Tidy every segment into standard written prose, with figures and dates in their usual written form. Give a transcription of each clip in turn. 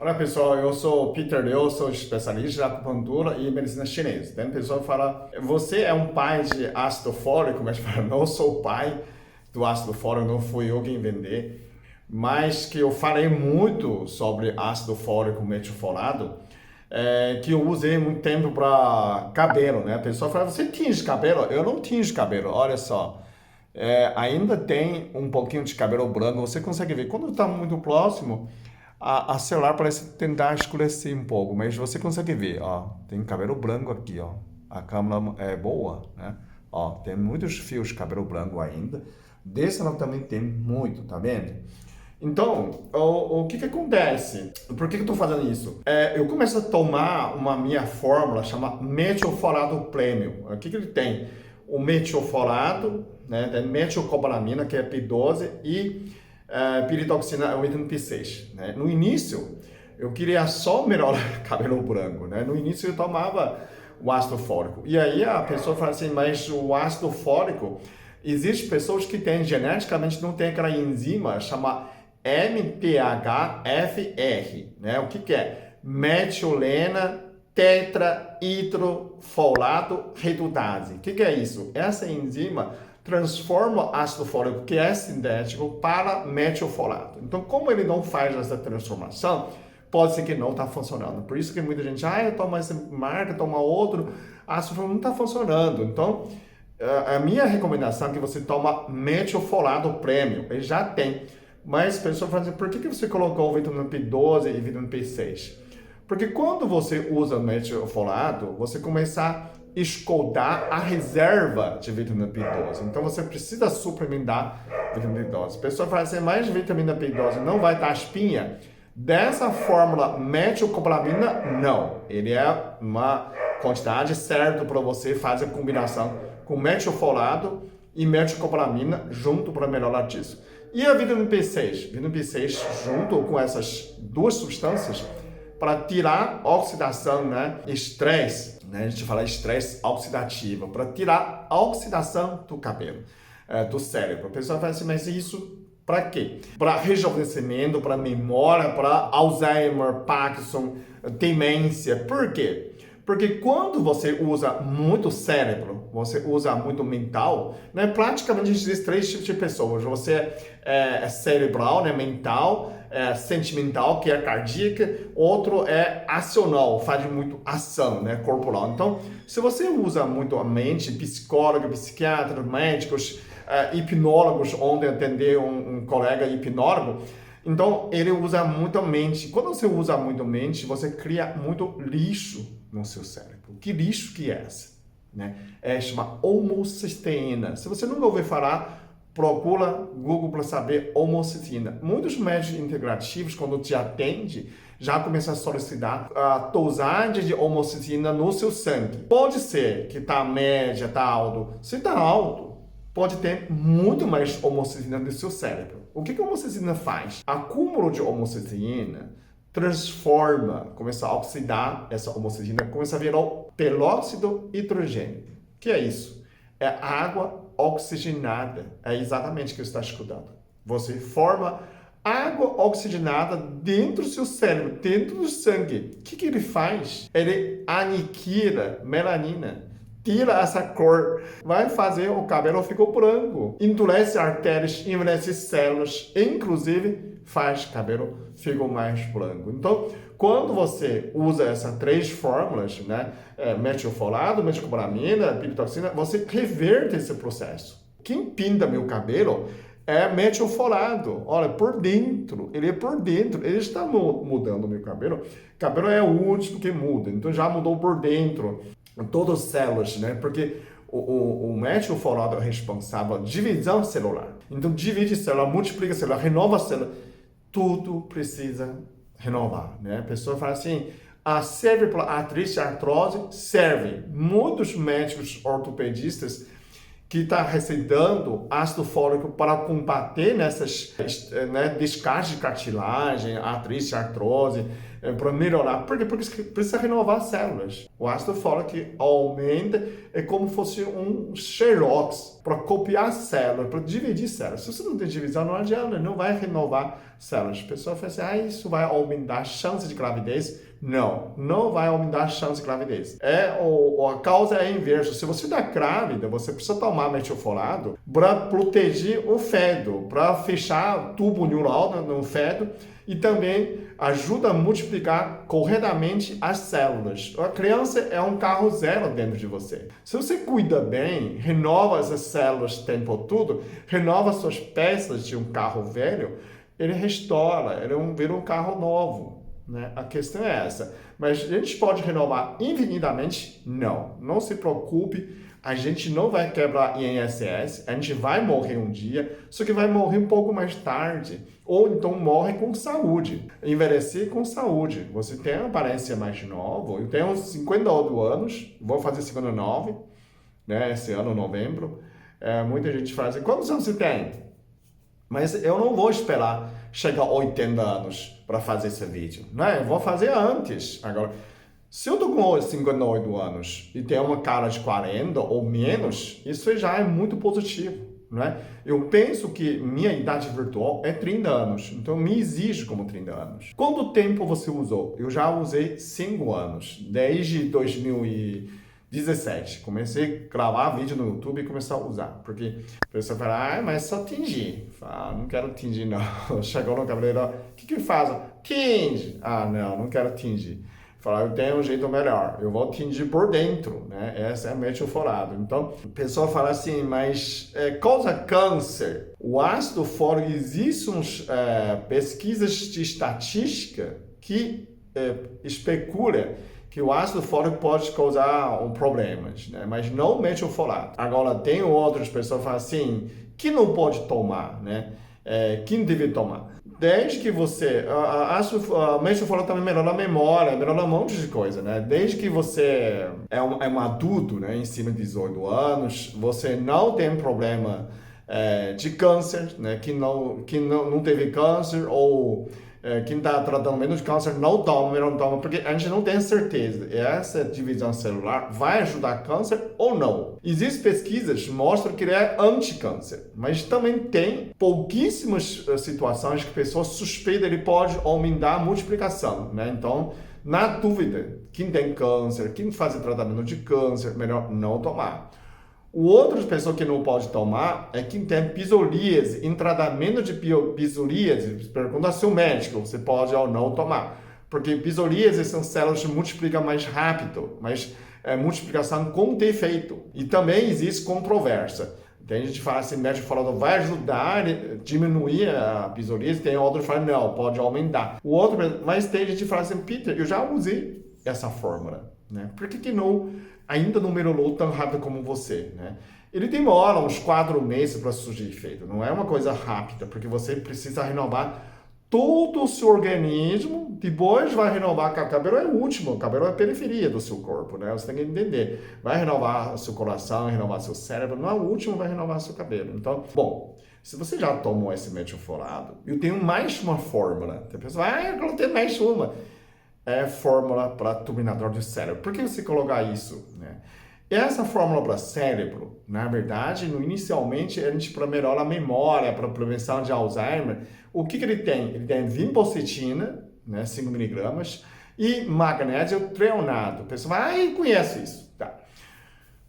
Olá pessoal, eu sou o Peter Liu, sou especialista em acupuntura e medicina chinesa. Tem pessoa que fala, você é um pai de ácido fólico, mas fala, não sou o pai do ácido fólico, não fui eu quem inventei. Mas que eu falei muito sobre ácido fólico metifolado, que eu usei muito tempo para cabelo, né? A pessoa fala, você tinge cabelo? Eu não tinge cabelo, olha só. Ainda tem um pouquinho de cabelo branco, você consegue ver. Quando está muito próximo, a celular parece tentar escurecer um pouco, mas você consegue ver, ó, tem cabelo branco aqui, ó. A câmera é boa, né? Ó, tem muitos fios de cabelo branco ainda. Desse lado também tem muito, tá vendo? Então, o que que acontece? Por que que eu tô fazendo isso? Eu começo a tomar uma minha fórmula chamada metilfolato premium. O que que ele tem? O metilfolato, né? Tem metilcobalamina, que é P12, e piritoxina, o vitamina P6. Né? No início, eu queria só melhorar cabelo branco. Né? No início, eu tomava o ácido fólico. E aí a pessoa fala assim, mas o ácido fólico, existem pessoas que têm geneticamente não tem aquela enzima chamada MTHFR, né? O que que é? Metilena tetrahidrofolato redutase. O que que é isso? Essa enzima transforma o ácido fólico, que é sintético, para metilfolato. Então, como ele não faz essa transformação, pode ser que não está funcionando. Por isso que muita gente, eu tomo essa marca, toma outro, ácido fólico não está funcionando. Então, a minha recomendação é que você toma metilfolato premium. Ele já tem. Mas a pessoa fala assim, por que que você colocou o vitamina B12 e vitamina B6? Porque quando você usa o metilfolato, você começa a escoltar a reserva de vitamina B12. Então você precisa suplementar vitamina B12. A pessoa fala assim, mais vitamina B12 não vai dar espinha? Dessa fórmula metilcobalamina, não. Ele é uma quantidade certa para você fazer a combinação com metilfolato e metilcobalamina junto para melhorar disso. E a vitamina B6? Vitamina B6 junto com essas duas substâncias para tirar oxidação, né? Estresse, né? A gente fala estresse oxidativo, para tirar a oxidação do cabelo, do cérebro. A pessoa fala assim, mas isso para quê? Para rejuvenescimento, para memória, para Alzheimer, Parkinson, demência. Por quê? Porque quando você usa muito cérebro, você usa muito mental, né? Praticamente existem três tipos de pessoas. Você é cerebral, né? Mental, sentimental, que é cardíaca, outro é acional, faz muito ação, né? Corporal. Então, se você usa muito a mente, psicólogo, psiquiatra, médicos, hipnólogos, onde atender um colega hipnólogo, então ele usa muito a mente. Quando você usa muito a mente, você cria muito lixo no seu cérebro. Que lixo que é esse? Né? Chama homocisteína. Se você nunca ouviu falar, procura Google para saber homocisteína. Muitos médicos integrativos, quando te atende, já começam a solicitar a dosagem de homocisteína no seu sangue. Pode ser que está média, está alto. Se está alto, pode ter muito mais homocisteína no seu cérebro. O que a homocisteína faz? Acúmulo de homocisteína transforma, começa a oxidar essa homocisteína, começa a virar o peróxido hidrogênio. O que é isso? É água oxigenada. É exatamente o que você está escutando. Você forma água oxigenada dentro do seu cérebro, dentro do sangue. O que ele faz? Ele aniquila melanina. Tira essa cor, vai fazer o cabelo ficar branco, endurece artérias, envelhece células, inclusive faz cabelo ficar mais branco. Então, quando você usa essas três fórmulas, né, metilfolato, metilcobalamina, piritoxina, você reverte esse processo. Quem pinta meu cabelo é metilfolato. Olha, por dentro, ele é por dentro, ele está mudando o meu cabelo. O cabelo é o último que muda, então já mudou por dentro. Todas as células, né? Porque o metilfolato é responsável pela divisão celular. Então, divide célula, multiplica célula, renova célula. Tudo precisa renovar, né? A pessoa fala assim, serve para artrite, artrose? Serve. Muitos médicos ortopedistas que está receitando ácido fólico para combater nessas descarte de cartilagem, artrite, artrose, para melhorar. Por quê? Porque precisa renovar as células. O ácido fólico aumenta, é como se fosse um xerox para copiar células, para dividir células. Se você não tem divisão, não adianta, não vai renovar células. A pessoa fala assim, isso vai aumentar a chance de gravidez. Não, não vai aumentar a chance de gravidez. A causa é a inversa. Se você está grávida, você precisa tomar metilfolado para proteger o feto, para fechar o tubo neural no feto e também ajuda a multiplicar corretamente as células. A criança é um carro zero dentro de você. Se você cuida bem, renova essas células o tempo todo, renova suas peças de um carro velho, ele restaura, ele vira um carro novo. Né? A questão é essa. Mas a gente pode renovar infinitamente? Não. Não se preocupe. A gente não vai quebrar INSS. A gente vai morrer um dia, só que vai morrer um pouco mais tarde. Ou então morre com saúde. Envelhecer com saúde. Você tem uma aparência mais nova. Eu tenho 58 anos. Vou fazer 59, né? Esse ano, novembro. Muita gente fala assim, quantos anos você tem? Mas eu não vou esperar chegar a 80 anos para fazer esse vídeo, né? Eu vou fazer antes. Agora, se eu tô com 58 anos e tenho uma cara de 40 ou menos, isso já é muito positivo, né? Eu penso que minha idade virtual é 30 anos, então me exige como 30 anos. Quanto tempo você usou? Eu já usei 5 anos, desde 2017. Comecei a gravar vídeo no YouTube e começar a usar. Porque a pessoa fala, mas só tingir. Fala, não quero tingir não. Chegou no cabeleireiro, o que faz? Tinge. Não quero tingir. Fala, eu tenho um jeito melhor. Eu vou tingir por dentro, né? Essa é a metilfolado. Então, a pessoa fala assim, mas causa câncer. O ácido fólico, existem pesquisas de estatística que especulam que o ácido fólico pode causar problemas, né? Mas não o metilfolato. Agora, tem outras pessoas que falam assim, que não pode tomar, né? Que não deve tomar. Desde que você... O metilfolato também melhora a memória, melhora um monte de coisa, né? Desde que você é um adulto, né? Em cima de 18 anos, você não tem problema de câncer, né? Que não teve câncer ou... quem está tratando menos de câncer não toma, porque a gente não tem certeza. Essa divisão celular vai ajudar câncer ou não. Existem pesquisas que mostram que ele é anti-câncer, mas também tem pouquíssimas situações que a pessoa suspeita ele pode aumentar a multiplicação, né? Então, na dúvida, quem tem câncer, quem faz tratamento de câncer, melhor não tomar. O outro pessoa que não pode tomar é quem tem psoríase. Em tratamento de psoríase, pergunta ao seu médico, você pode ou não tomar. Porque psoríase são células que multiplicam mais rápido, mas multiplicação com defeito. E também existe controvérsia. Tem gente que fala assim, médico falando, vai ajudar a diminuir a psoríase, tem outro que fala, não, pode aumentar. Mas tem gente que fala assim, Peter, eu já usei essa fórmula, né? Por que ainda não melhorou tão rápido como você, né? Ele demora uns 4 meses para surgir efeito. Não é uma coisa rápida, porque você precisa renovar todo o seu organismo, depois vai renovar, o cabelo é o último, o cabelo é a periferia do seu corpo, né? Você tem que entender. Vai renovar seu coração, renovar seu cérebro, não é o último, vai renovar seu cabelo. Então, bom, se você já tomou esse metilfolado, eu tenho mais uma fórmula. Tem pessoa, eu coloquei mais uma. É fórmula para turbinador do cérebro. Por que você colocar isso, né? Essa fórmula para cérebro, na verdade, inicialmente, a gente para melhorar a memória, para prevenção de Alzheimer, o que ele tem? Ele tem vinpocetina, né, 5 miligramas, e magnésio treonado. O pessoal vai, conhece isso. Tá.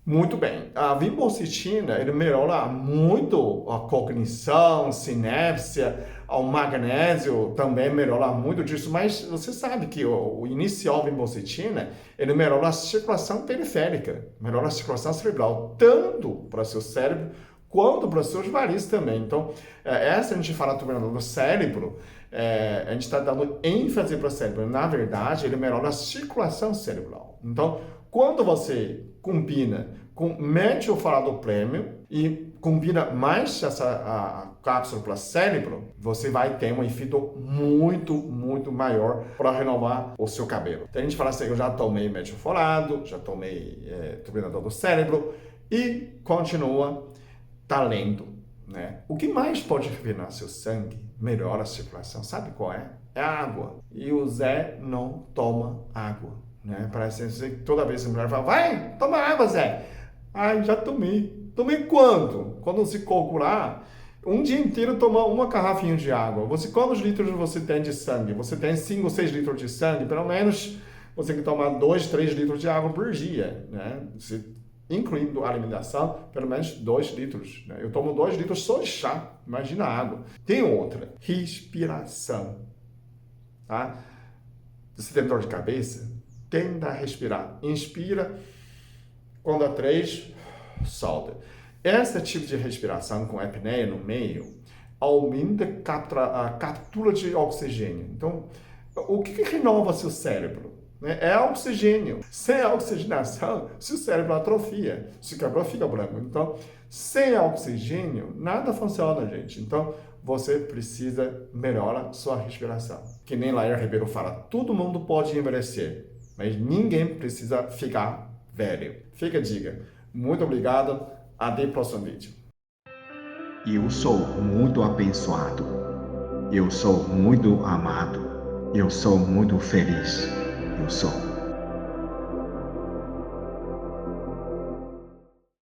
Muito bem. A vinpocetina, ele melhora muito a cognição, sinapse, o magnésio também melhora muito disso, mas você sabe que o inicial vinpocetina, ele melhora a circulação periférica, melhora a circulação cerebral, tanto para o seu cérebro, quanto para os seus varizes também. Então, essa a gente fala do cérebro, a gente está dando ênfase para o cérebro. Na verdade, ele melhora a circulação cerebral. Então, quando você combina com metilfolado premium e combina mais a cápsula para cérebro, você vai ter um efeito muito, muito maior para renovar o seu cabelo. Então a gente fala assim, eu já tomei metilfolado, já tomei turbinador do cérebro e continua talento, né? O que mais pode refinar seu sangue? melhora a circulação. Sabe qual é? É a água. E o Zé não toma água. Né? Parece que toda vez que a mulher fala, vai, toma água, Zé. Ai, já tomei. Tomei quanto? Quando se calcular, um dia inteiro tomar uma garrafinha de água. Quantos litros você tem de sangue? Você tem 5 ou 6 litros de sangue? Pelo menos você tem que tomar 2, 3 litros de água por dia. Né? Incluindo a alimentação, pelo menos 2 litros. Né? Eu tomo 2 litros só de chá. Imagina a água. Tem outra. Respiração. Tá? Você tem dor de cabeça? Tenta respirar. Inspira. Quando dá 3, solta. Esse tipo de respiração com apneia no meio aumenta a captura de oxigênio. Então, o que renova seu cérebro? É oxigênio. Sem a oxigenação, seu cérebro atrofia. Se quebrou, fica branco. Então, sem oxigênio, nada funciona, gente. Então, você precisa melhorar sua respiração. Que nem Lair Ribeiro fala, todo mundo pode envelhecer, mas ninguém precisa ficar velho. Fica a dica. Muito obrigado. Até o próximo vídeo. Eu sou muito abençoado. Eu sou muito amado. Eu sou muito feliz. Eu sou.